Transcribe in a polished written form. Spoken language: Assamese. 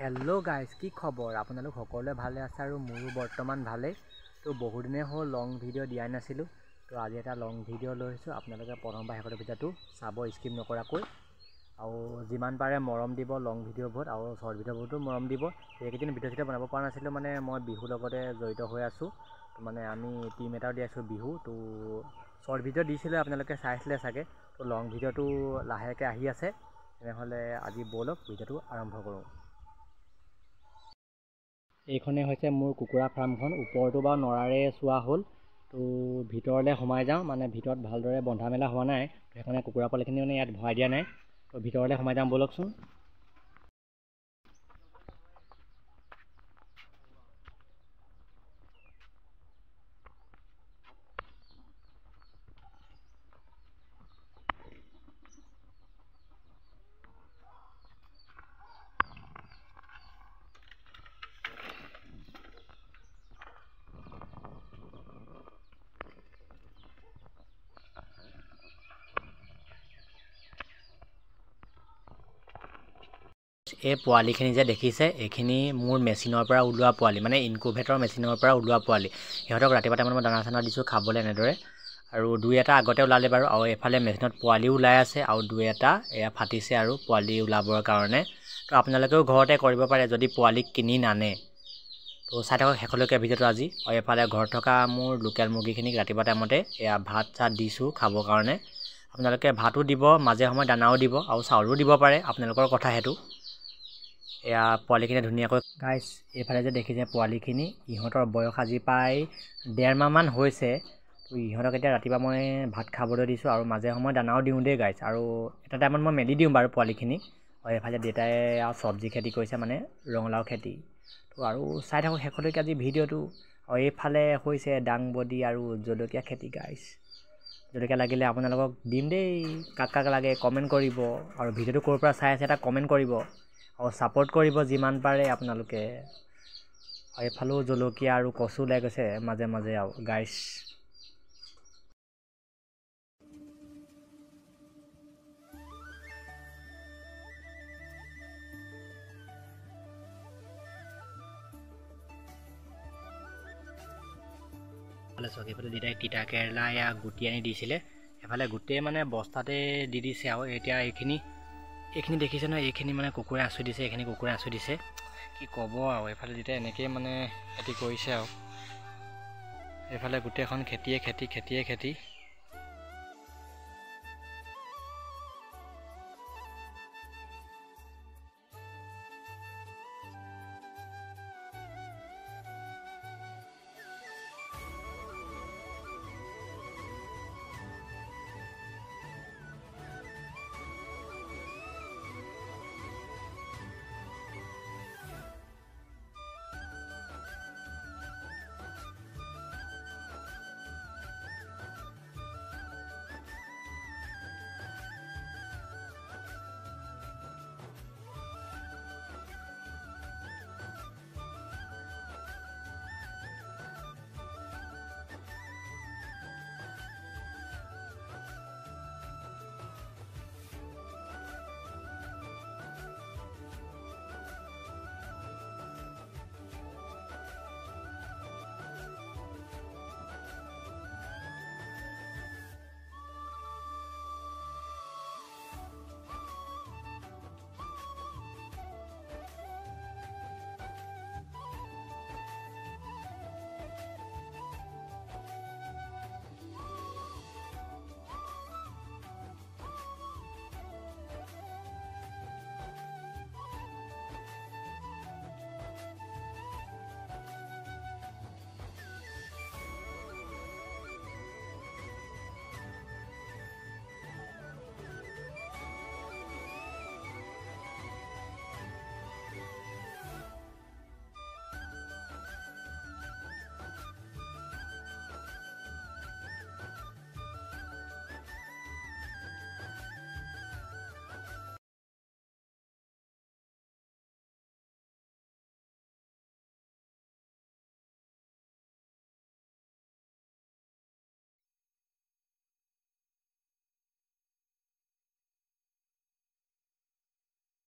हेलो गाइस की खबर आपनालोक सकलोए भाले आछे आरु मोरो बर्तमान भाले तो बहुत दिने हल लंग भिडिओ दिया नासिलो तो आज एटा लंग भिडिओ लैसो आपनालोके प्रथमबार हेकर भिडिओটো चाबो स्किप नकराকৈ आउ जिमान पारे मरम दिबो लंग भिडिओबोत आउ शर्ट भिडिओबोतो मरम दिबो एकेदिन भिडिओ चिडिओ बनाब पारा नासिलो माने मैं बिहु लगते जड़ित हो आसो तो माने आमी टीम एटाও दियासो बिहु तो शर्ट भिडिओ दिसिले आपनालोके चाइছিলে सागे तो लंग भिडिओটো लाहेके आहि आछे तेनेहले আজি बोलक भिडिओটো आरम्भ करूँ। এইখনে হৈছে মোৰ কুকুৰা ফাৰ্মখন ওপৰটো বা নৰাৰে চোৱা হ'ল তো ভিতৰলৈ সোমাই যাওঁ মানে ভিতৰত ভালদৰে বন্ধা মেলা হোৱা নাই সেইকাৰণে কুকুৰা পোৱালিখিনি মানে ইয়াত ভৰাই দিয়া নাই তো ভিতৰলৈ সোমাই যাওঁ বলকচোন। এই পোৱালিখিনি যে দেখিছে এইখিনি মোৰ মেচিনৰ পৰা ওলোৱা পোৱালি মানে ইনকুবেটৰ মেচিনৰ পৰা ওলোৱা পোৱালি ইহঁতক ৰাতিপুৱা টাইমত মই দানা চানা দিছোঁ খাবলৈ এনেদৰে আৰু দুই এটা আগতে ওলালে বাৰু আৰু এফালে মেচিনত পোৱালি ওলাই আছে আৰু দুই এটা এয়া ফাটিছে আৰু পোৱালি ওলাবৰ কাৰণে তো আপোনালোকেও ঘৰতে কৰিব পাৰে যদি পোৱালি কিনি নানে তো চাই থাকক শেষলৈকে ভিডিঅ'টো আজি আৰু এফালে ঘৰত থকা মোৰ লোকেল মুৰ্গীখিনিক ৰাতিপুৱা টাইমতে এয়া ভাত চাত দিছোঁ খাবৰ কাৰণে আপোনালোকে ভাতো দিব মাজে সময়ে দানাও দিব আৰু চাউলো দিব পাৰে আপোনালোকৰ কথা সেইটো এয়া পোৱালিখিনি ধুনীয়াকৈ গাইছ এইফালে যে দেখিছে পোৱালিখিনি ইহঁতৰ বয়স আজি প্ৰায় 1.5 মাহমান হৈছে তো ইহঁতক এতিয়া ৰাতিপুৱা মই ভাত খাবলৈ দিছোঁ আৰু মাজে সময়ে দানাও দিওঁ দেই গাইছ আৰু এটা টাইমত মই মেলি দিওঁ বাৰু পোৱালিখিনি আৰু এইফালে দেউতাই আৰু চব্জি খেতি কৰিছে মানে ৰঙালাও খেতি তো আৰু চাই থাকক শেষলৈকে আজি ভিডিঅ'টো আৰু এইফালে হৈছে দাংবডি আৰু জলকীয়া খেতি গাইছ জলকীয়া লাগিলে আপোনালোকক দিম দেই কাক কাক লাগে কমেণ্ট কৰিব আৰু ভিডিঅ'টো ক'ৰ পৰা চাই আছে এটা কমেণ্ট কৰিব আৰু ছাপোৰ্ট কৰিব যিমান পাৰে আপোনালোকে আৰু এইফালেও জলকীয়া আৰু কচু ওলাই গৈছে মাজে মাজে আৰু গাইছ চক এইফালে দেউতাই তিতা কেৰেলা এয়া গুটি আনি দিছিলে এফালে গোটেই মানে বস্তাতে দি দিছে আৰু এতিয়া এইখিনি দেখিছে নহয় এইখিনি মানে কুকুৰে আঁচুৰি দিছে এইখিনি কুকুৰে আঁচুৰি দিছে কি ক'ব আৰু এইফালে যেতিয়া এনেকৈ মানে খেতি কৰিছে আৰু এইফালে গোটেইখন খেতিয়ে খেতি